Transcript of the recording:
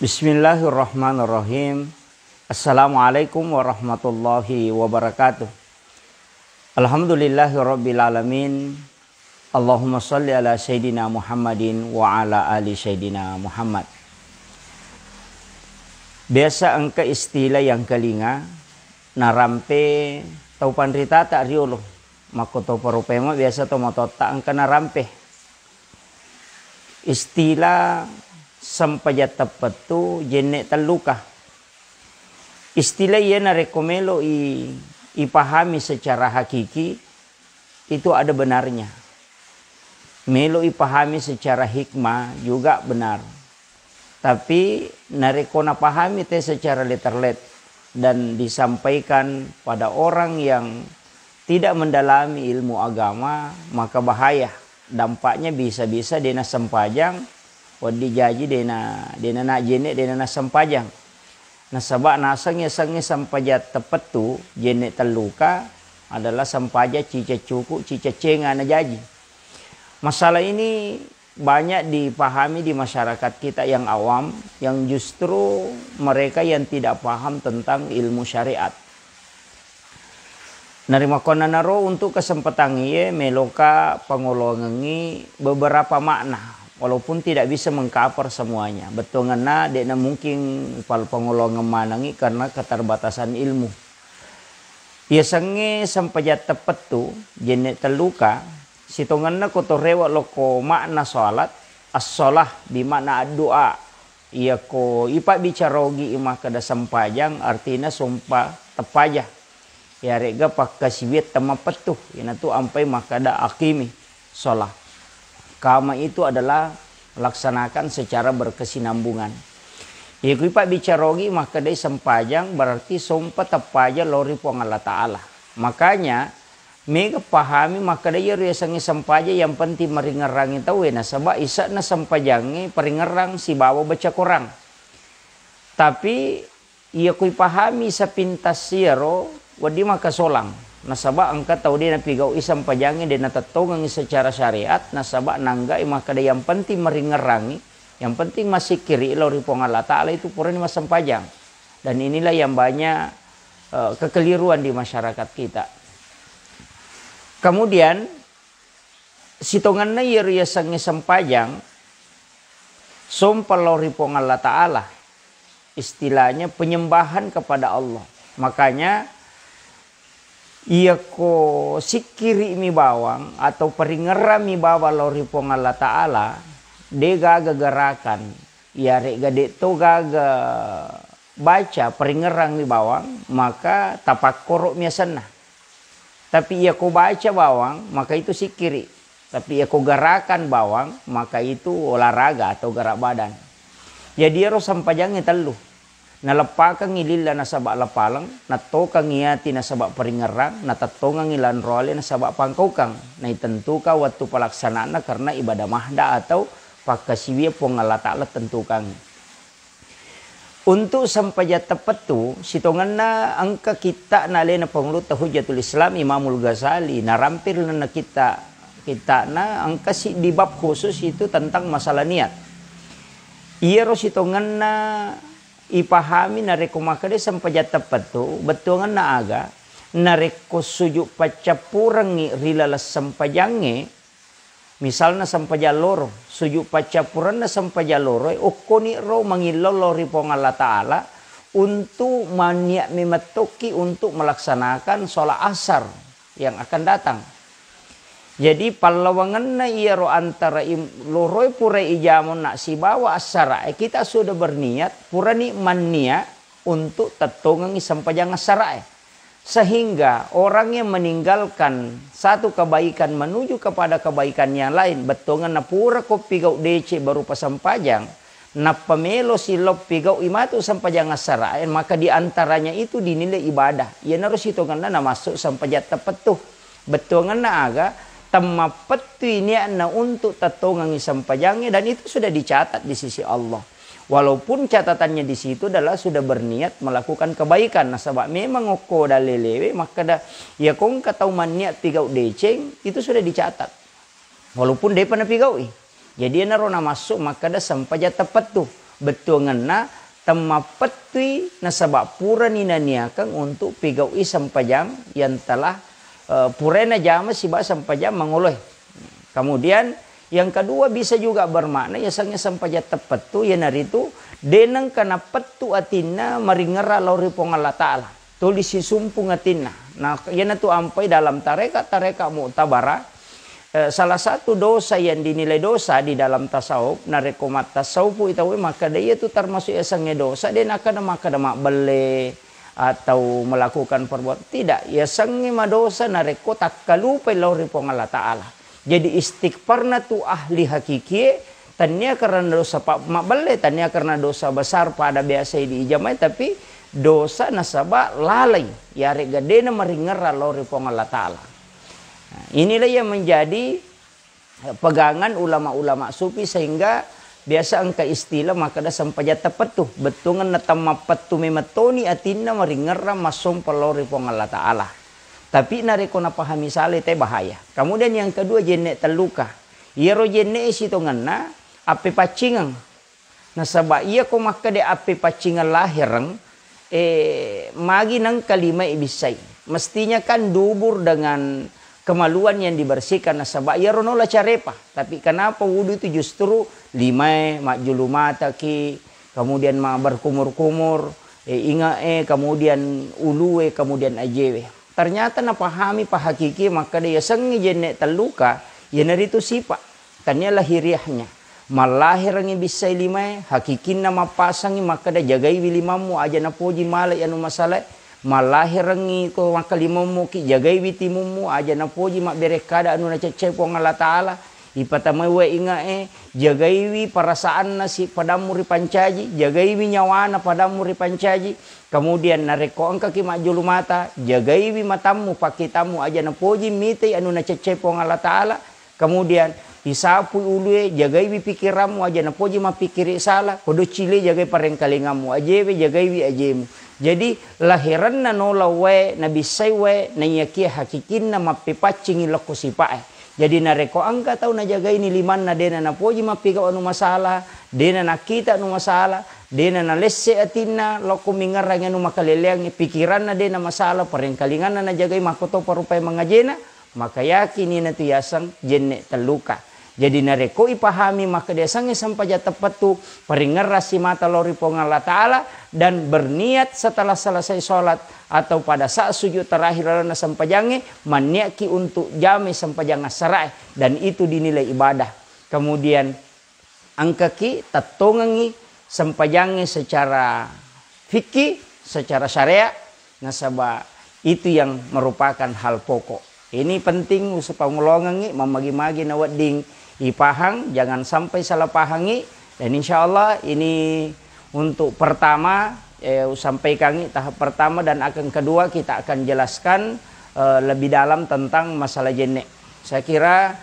Bismillahirrahmanirrahim. Assalamualaikum warahmatullahi wabarakatuh. Alhamdulillahirabbil alamin. Allahumma shalli ala sayyidina Muhammadin wa ala ali sayyidina Muhammad. Biasa angka istilah yang kelinga narampe tau pandrita tak riolo mako tau parupema biasa tau matota angka narampe istilah sampajat tepetu jene teluka. Istilah ia narekomelo ipahami secara hakiki itu ada benarnya. Melo ipahami secara hikmah juga benar. Tapi narekona pahami te secara letterlet dan disampaikan pada orang yang tidak mendalami ilmu agama, maka bahaya. Dampaknya bisa-bisa dena sempajang wadi jaji dena na jene dena na sampajang. Nasabak nasangnya sampajat tepetu jene teluka adalah sampaja cica cuku cica cenga na jaji. Masalah ini banyak dipahami di masyarakat kita yang awam, yang justru mereka yang tidak paham tentang ilmu syariat. Narima konanaro untuk kesempatan ia meloka pengolongi beberapa makna. Walaupun tidak bisa mengcover semuanya. Betul ngena dekna mungkin pal pengolongan manangi karena keterbatasan ilmu. Biasanya sampajat tepat tu jenis teluka. Sitonganna kotorewa loko makna salat. As-salah di makna doa. Ia ko ipak bicarogi imah kada sampajang artinya sumpah tepajah. Ya rega pakasibit tamapetuh. Ina tu ampai makada akimi salat. Kama itu adalah laksanakan secara berkesinambungan. Ya kuipak bicarogi maka dia sempajang berarti sumpah tepaja lori pong Allah Ta'ala. Makanya mega pahami maka dia riasangi sempaja yang penting meringerangi tahu na sabab isa na sempajangi peringerang si bawa baca korang. Tapi ia kui pahami sa pintas siaro wadi maka solang. Nasabak angkat tahu dia napigau isam pajangi dia natatongang secara syariat nasabak nangga maka dia yang penting meringerangi yang penting masih kiri lori pong Allah Ta'ala itu purani masam pajang. Dan inilah yang banyak kekeliruan di masyarakat kita. Kemudian sitonganna ia sangi sempajang sumpah lori pong Allah Ta'ala, istilahnya penyembahan kepada Allah. Makanya ia ko sikiri mi bawang atau peringera mi bawa lori pong Allah Ta'ala de gaga gerakan ia rek gade to gaga baca peringerang mi bawang maka tapak korok miasana. Tapi ia ko baca bawang maka itu sikiri. Tapi ia ko gerakan bawang maka itu olahraga atau gerak badan. Jadi harus sampajangnya telu. Nalapakan ngilila na sabak lapalang, natokang ngiyati na sabak peringerang, natatongang ngilan role na sabak pangkaukang. Na itentuka waktu pelaksanaan na karena ibadah mahda atau pakasiwia pong Allah Ta'ala tentukan. Untuk sampai tepat tu, sitongan na angka kita na alena penglut Hujatul Islam Imamul Ghazali, na rampir na kita na angka si di bab khusus itu tentang masalah niat. Iya ro sitongan na ipahami nareko makade sampajat tepat tu betul na aga nareko sujuk pacapurangi rilalas sampajange misalnya sampajaloro sujuk pacapuran na sampajaloro okoni ro mangilolori pong Allah Ta'ala untuk maniak memetoki untuk melaksanakan sholat asar yang akan datang. Jadi palawangan na iya ro antara loroi pura ijamun nak si bawa asara kita sudah berniat purani mania untuk tatongang sampajang asara sehingga orang yang meninggalkan satu kebaikan menuju kepada kebaikan yang lain betongan na pura ko pigau DC berupa sampajang na pamelo silop pigau imatu sampajang asara maka diantaranya itu dinilai ibadah ia harus hitungan na masuk sampajat tepat tuh betongan na aga tamapetu ini na untuk tatongang sampajangnya dan itu sudah dicatat di sisi Allah. Walaupun catatannya di situ adalah sudah berniat melakukan kebaikan. Nah sebab memang oko dalelewe maka dah ya kong katau maniat pigau deceng itu sudah dicatat. Walaupun dia pernah pigau. Jadi narona masuk maka dah sampaja tepat tuh. betunganna temapetui nasabak pura ninaniakan untuk pigaui sampajang yang telah purena jama siba sampajang mengoleh. Kemudian yang kedua bisa juga bermakna ya sangnya sampaja tepetu ya naritu denang kana petu atina maringera lauri pong Allah Ta'ala. Tulis si sumpung atina. Nah, yana tu ampai dalam tareka mu'tabara. Salah satu dosa yang dinilai dosa di dalam tasawuf, narekomat tasawuf itu maka dia itu termasuk esangnya dosa. Dia akan maka mak bele atau melakukan perbuatan tidak. Ya sangnya dosa nareko tak kalupai lauri pong Allah Ta'ala. Jadi istighfarna tu ahli hakiki tanya karena dosa pak makbale tanya karena dosa besar pada biasa di ijamai tapi dosa nasabah lalai ya regadena maringera lori pong Allah Ta'ala. Nah, inilah yang menjadi pegangan ulama-ulama sufi sehingga biasa angka istilah maka ada sampaja tepetuh betungan natama petu memetoni atina maringera masum pelori pong Allah Ta'ala. Tapi nareko na pahami sale teh bahaya. Kemudian yang kedua jenne terluka. Iero jenne isitonganna ape pacingan. Nasaba iya ko maka de ape pacingan lahirang magi nang kalima ibisai. Mestinya kan dubur dengan kemaluan yang dibersihkan nasaba iero nola carepa. Tapi kenapa wudu itu justru limai mak julu mata ki kemudian mak berkumur-kumur kemudian uluwe kemudian ajewe. Ternyata na pahami pahakiki maka dia sengi jenne terluka ya naritu sifat tanya lahiriahnya malahir ngi bisa limai hakikin nama pasangi maka dia jagai wilimamu aja na poji malai anu masalah malahir ngi ko maka limamu ki jagai witimumu aja na poji mak berekada anu na cecepong Allah Ta'ala ipatamai we inga jagai wi perasaan nasi padamu ripancaji jagai wi nyawana padamu ripancaji. Kemudian nareko angka ki majulu mata, jagai wi matamu pakitamu aja na poji mite anu na cecepong Allah Ta'ala. Kemudian isapu ulue jagai wi pikiramu aja na poji ma pikiri salah. Kodo cile jagai parengkalingamu ajewe jagai wi ajemu. Jadi lahiran na nola we na bisai we na yakia hakikin na mapipacingi loko sipae. Jadi nareko angka tau na jagai ni liman na dena na poji ma pika anu masalah, dena na kita anu masalah. Dena na lesse atina loko mingarang anu makaleleang pikiran na dena masalah parengkalingan na jagai makoto parupai mangajena maka yakin ina tu yasang jenne terluka. Jadi nareko ipahami maka dia sange sampaja tepat tu peringerasi mata lori pong Allah Ta'ala dan berniat setelah selesai sholat atau pada saat sujud terakhir na sampajange maniaki untuk jami sampajang asarai dan itu dinilai ibadah. Kemudian angkaki tatongangi sampajangnya secara fikih, secara syariat, nasabah itu yang merupakan hal pokok. Ini penting supaya ngulongangi, memagi-magi nawading ipahang, jangan sampai salah pahangi. Dan insya Allah ini untuk pertama, sampaikan tahap pertama dan akan kedua kita akan jelaskan lebih dalam tentang masalah jenek. Saya kira